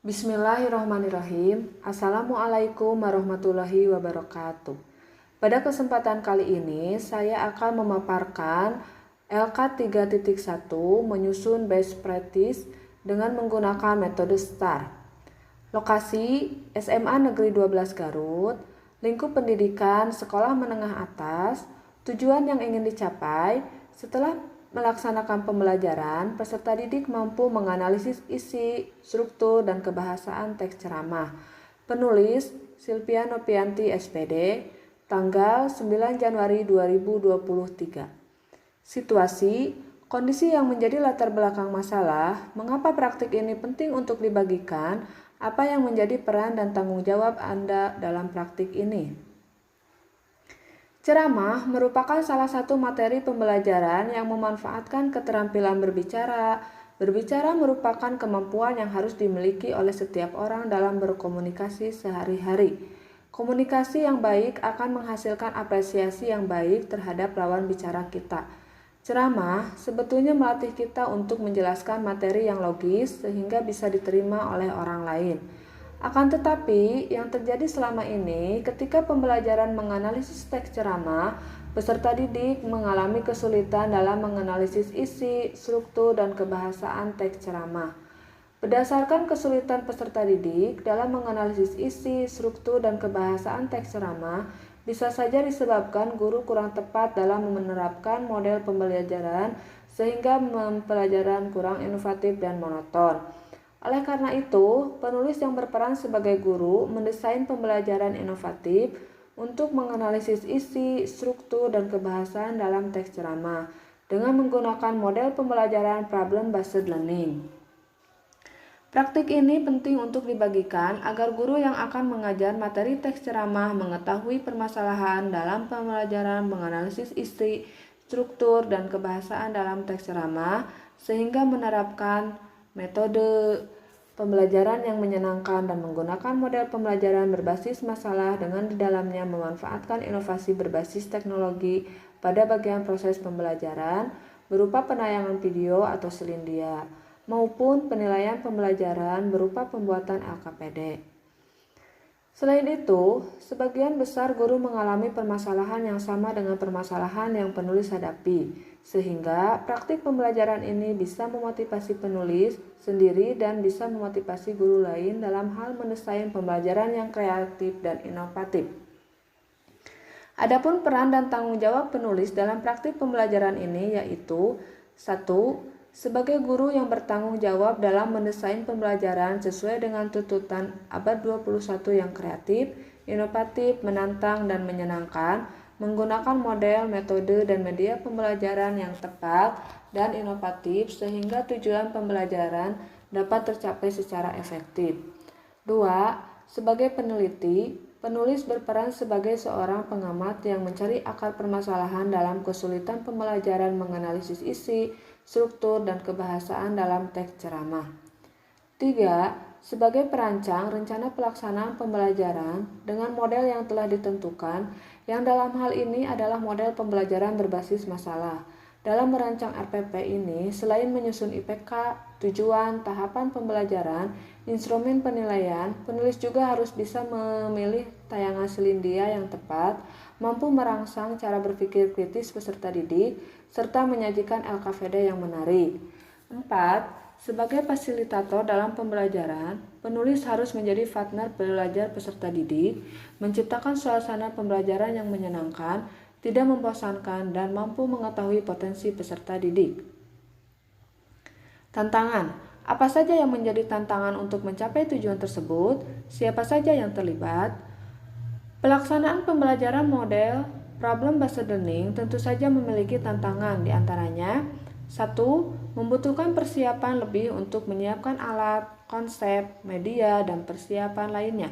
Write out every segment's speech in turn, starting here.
Bismillahirrahmanirrahim. Assalamualaikum warahmatullahi wabarakatuh. Pada kesempatan kali ini, saya akan memaparkan LK 3.1 menyusun best practice dengan menggunakan metode STAR. Lokasi SMA Negeri 12 Garut, lingkup pendidikan sekolah menengah atas, tujuan yang ingin dicapai setelah melaksanakan pembelajaran, peserta didik mampu menganalisis isi, struktur, dan kebahasaan teks ceramah. Penulis Silvia Nopianti SPD, tanggal 9 Januari 2023. Situasi, kondisi yang menjadi latar belakang masalah, mengapa praktik ini penting untuk dibagikan, apa yang menjadi peran dan tanggung jawab Anda dalam praktik ini. Ceramah merupakan salah satu materi pembelajaran yang memanfaatkan keterampilan berbicara. Berbicara merupakan kemampuan yang harus dimiliki oleh setiap orang dalam berkomunikasi sehari-hari. Komunikasi yang baik akan menghasilkan apresiasi yang baik terhadap lawan bicara kita. Ceramah sebetulnya melatih kita untuk menjelaskan materi yang logis sehingga bisa diterima oleh orang lain. Akan tetapi, yang terjadi selama ini ketika pembelajaran menganalisis teks ceramah, peserta didik mengalami kesulitan dalam menganalisis isi, struktur, dan kebahasaan teks ceramah. Berdasarkan kesulitan peserta didik dalam menganalisis isi, struktur, dan kebahasaan teks ceramah, bisa saja disebabkan guru kurang tepat dalam menerapkan model pembelajaran sehingga pembelajaran kurang inovatif dan monoton. Oleh karena itu, penulis yang berperan sebagai guru mendesain pembelajaran inovatif untuk menganalisis isi, struktur, dan kebahasaan dalam teks ceramah dengan menggunakan model pembelajaran problem-based learning. Praktik ini penting untuk dibagikan agar guru yang akan mengajar materi teks ceramah mengetahui permasalahan dalam pembelajaran menganalisis isi, struktur, dan kebahasaan dalam teks ceramah sehingga menerapkan metode pembelajaran yang menyenangkan dan menggunakan model pembelajaran berbasis masalah dengan di dalamnya memanfaatkan inovasi berbasis teknologi pada bagian proses pembelajaran berupa penayangan video atau selindia maupun penilaian pembelajaran berupa pembuatan LKPD. Selain itu, sebagian besar guru mengalami permasalahan yang sama dengan permasalahan yang penulis hadapi, sehingga praktik pembelajaran ini bisa memotivasi penulis sendiri dan bisa memotivasi guru lain dalam hal mendesain pembelajaran yang kreatif dan inovatif. Adapun peran dan tanggung jawab penulis dalam praktik pembelajaran ini yaitu 1. Sebagai guru yang bertanggung jawab dalam mendesain pembelajaran sesuai dengan tuntutan abad 21 yang kreatif, inovatif, menantang, dan menyenangkan, menggunakan model, metode, dan media pembelajaran yang tepat dan inovatif sehingga tujuan pembelajaran dapat tercapai secara efektif. 2. Sebagai peneliti, penulis berperan sebagai seorang pengamat yang mencari akar permasalahan dalam kesulitan pembelajaran menganalisis isi, struktur, dan kebahasaan dalam teks ceramah. 3. Sebagai perancang rencana pelaksanaan pembelajaran dengan model yang telah ditentukan, yang dalam hal ini adalah model pembelajaran berbasis masalah. Dalam merancang RPP ini, selain menyusun IPK, tujuan, tahapan pembelajaran, instrumen penilaian, penulis juga harus bisa memilih tayangan selindia yang tepat, mampu merangsang cara berpikir kritis peserta didik, serta menyajikan LKPD yang menarik. 4. Sebagai fasilitator dalam pembelajaran, penulis harus menjadi partner belajar peserta didik, menciptakan suasana pembelajaran yang menyenangkan, tidak membosankan, dan mampu mengetahui potensi peserta didik. Tantangan. Apa saja yang menjadi tantangan untuk mencapai tujuan tersebut? Siapa saja yang terlibat? Pelaksanaan pembelajaran model problem-based learning tentu saja memiliki tantangan, diantaranya 1. Membutuhkan persiapan lebih untuk menyiapkan alat, konsep, media, dan persiapan lainnya.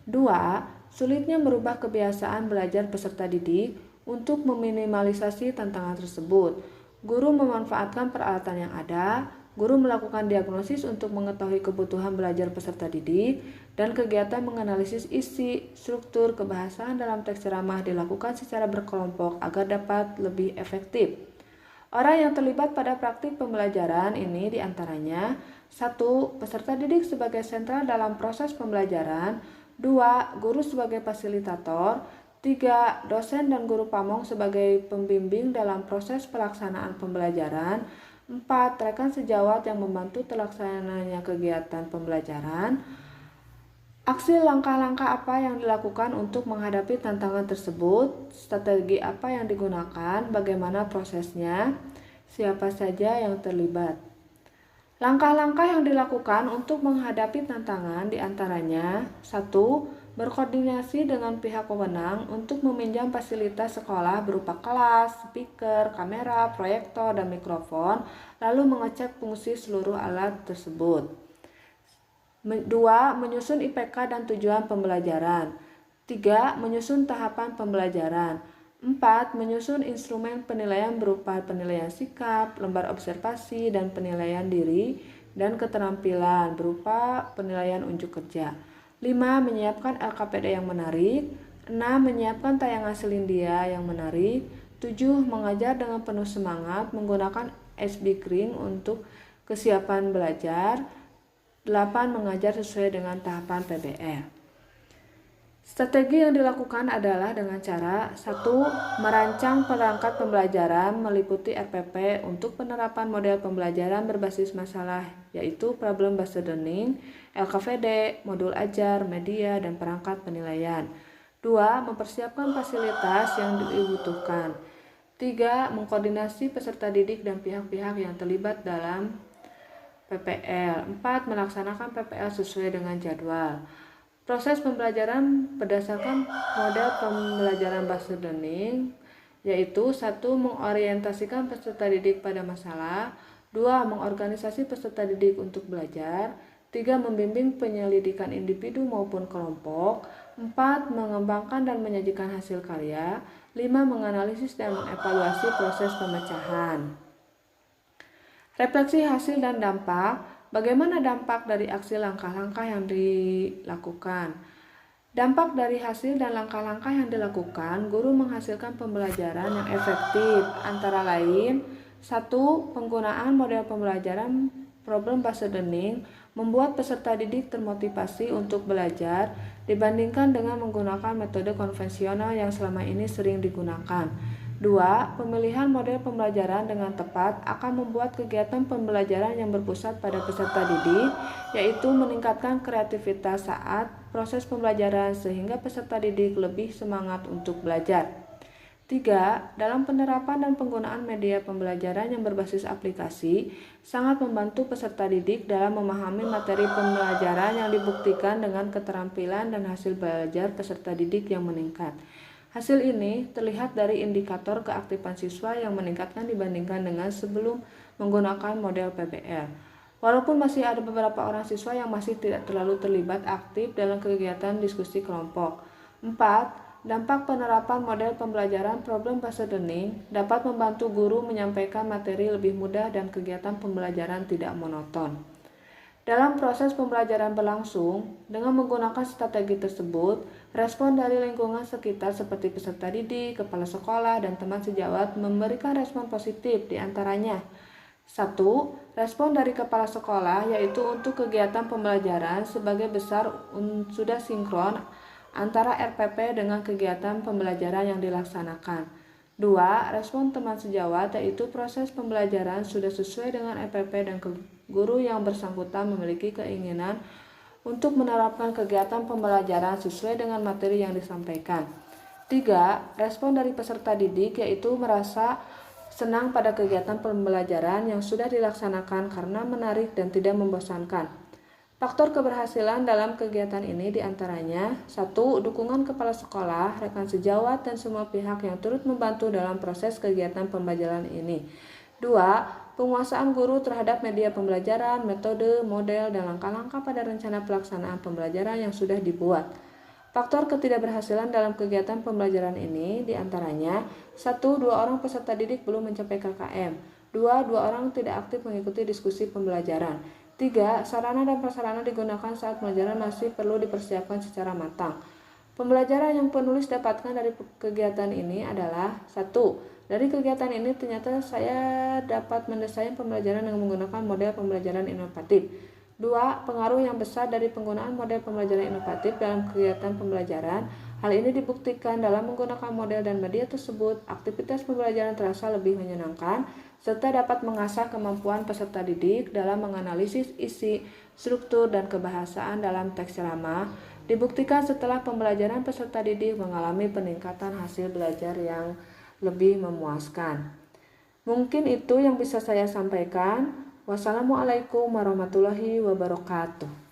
2. Sulitnya merubah kebiasaan belajar peserta didik untuk meminimalisasi tantangan tersebut. Guru memanfaatkan peralatan yang ada, guru melakukan diagnosis untuk mengetahui kebutuhan belajar peserta didik, dan kegiatan menganalisis isi, struktur, kebahasaan dalam teks ceramah dilakukan secara berkelompok agar dapat lebih efektif. Orang yang terlibat pada praktik pembelajaran ini diantaranya 1. Peserta didik sebagai sentral dalam proses pembelajaran. 2. Guru sebagai fasilitator. 3. Dosen dan guru pamong sebagai pembimbing dalam proses pelaksanaan pembelajaran. 4. Rekan sejawat yang membantu terlaksananya kegiatan pembelajaran. Aksi langkah-langkah apa yang dilakukan untuk menghadapi tantangan tersebut, strategi apa yang digunakan, bagaimana prosesnya, siapa saja yang terlibat. Langkah-langkah yang dilakukan untuk menghadapi tantangan diantaranya 1. Berkoordinasi dengan pihak wewenang untuk meminjam fasilitas sekolah berupa kelas, speaker, kamera, proyektor, dan mikrofon, lalu mengecek fungsi seluruh alat tersebut. 2. Menyusun IPK dan tujuan pembelajaran. 3. Menyusun tahapan pembelajaran. 4. Menyusun instrumen penilaian berupa penilaian sikap, lembar observasi, dan penilaian diri, dan keterampilan berupa penilaian unjuk kerja. 5. Menyiapkan LKPD yang menarik. 6. Menyiapkan tayangan selindia yang menarik. 7. Mengajar dengan penuh semangat menggunakan SB-Kring untuk kesiapan belajar. 8. Mengajar sesuai dengan tahapan PBL. Strategi yang dilakukan adalah dengan cara 1. Merancang perangkat pembelajaran meliputi RPP untuk penerapan model pembelajaran berbasis masalah, yaitu Problem Based Learning, LKVD, modul ajar, media, dan perangkat penilaian. 2. Mempersiapkan fasilitas yang dibutuhkan. 3. Mengkoordinasi peserta didik dan pihak-pihak yang terlibat dalam PPL. 4. Melaksanakan PPL sesuai dengan jadwal. Proses pembelajaran berdasarkan model pembelajaran based learning, yaitu 1. Mengorientasikan peserta didik pada masalah. 2. Mengorganisasi peserta didik untuk belajar. 3. Membimbing penyelidikan individu maupun kelompok. 4. Mengembangkan dan menyajikan hasil karya. 5. Menganalisis dan mengevaluasi proses pemecahan. Refleksi hasil dan dampak. Bagaimana dampak dari aksi langkah-langkah yang dilakukan? Dampak dari hasil dan langkah-langkah yang dilakukan, guru menghasilkan pembelajaran yang efektif, antara lain 1. Penggunaan model pembelajaran Problem Based Learning membuat peserta didik termotivasi untuk belajar dibandingkan dengan menggunakan metode konvensional yang selama ini sering digunakan. 2. Pemilihan model pembelajaran dengan tepat akan membuat kegiatan pembelajaran yang berpusat pada peserta didik, yaitu meningkatkan kreativitas saat proses pembelajaran sehingga peserta didik lebih semangat untuk belajar. 3. Dalam penerapan dan penggunaan media pembelajaran yang berbasis aplikasi, sangat membantu peserta didik dalam memahami materi pembelajaran yang dibuktikan dengan keterampilan dan hasil belajar peserta didik yang meningkat. Hasil ini terlihat dari indikator keaktifan siswa yang meningkatkan dibandingkan dengan sebelum menggunakan model PBL. Walaupun masih ada beberapa orang siswa yang masih tidak terlalu terlibat aktif dalam kegiatan diskusi kelompok. 4. Dampak penerapan model pembelajaran Problem Based Learning dapat membantu guru menyampaikan materi lebih mudah dan kegiatan pembelajaran tidak monoton. Dalam proses pembelajaran berlangsung, dengan menggunakan strategi tersebut, respon dari lingkungan sekitar seperti peserta didik, kepala sekolah, dan teman sejawat memberikan respon positif, diantaranya 1. Respon dari kepala sekolah yaitu untuk kegiatan pembelajaran sebagai besar sudah sinkron antara RPP dengan kegiatan pembelajaran yang dilaksanakan. 2. Respon teman sejawat yaitu proses pembelajaran sudah sesuai dengan RPP dan guru yang bersangkutan memiliki keinginan untuk menerapkan kegiatan pembelajaran sesuai dengan materi yang disampaikan. 3. Respon dari peserta didik yaitu merasa senang pada kegiatan pembelajaran yang sudah dilaksanakan karena menarik dan tidak membosankan. Faktor keberhasilan dalam kegiatan ini diantaranya 1. Dukungan kepala sekolah, rekan sejawat, dan semua pihak yang turut membantu dalam proses kegiatan pembelajaran ini. 2. Penguasaan guru terhadap media pembelajaran, metode, model, dan langkah-langkah pada rencana pelaksanaan pembelajaran yang sudah dibuat. Faktor ketidakberhasilan dalam kegiatan pembelajaran ini diantaranya 1. 2 orang peserta didik belum mencapai KKM. 2. 2 orang tidak aktif mengikuti diskusi pembelajaran. 3. Sarana dan prasarana digunakan saat pembelajaran masih perlu dipersiapkan secara matang. Pembelajaran yang penulis dapatkan dari kegiatan ini adalah 1. Dari kegiatan ini ternyata saya dapat mendesain pembelajaran dengan menggunakan model pembelajaran inovatif. 2. Pengaruh yang besar dari penggunaan model pembelajaran inovatif dalam kegiatan pembelajaran. Hal ini dibuktikan dalam menggunakan model dan media tersebut, aktivitas pembelajaran terasa lebih menyenangkan, serta dapat mengasah kemampuan peserta didik dalam menganalisis isi, struktur, dan kebahasaan dalam teks ceramah. Dibuktikan setelah pembelajaran peserta didik mengalami peningkatan hasil belajar yang lebih memuaskan. Mungkin itu yang bisa saya sampaikan. Wassalamualaikum warahmatullahi wabarakatuh.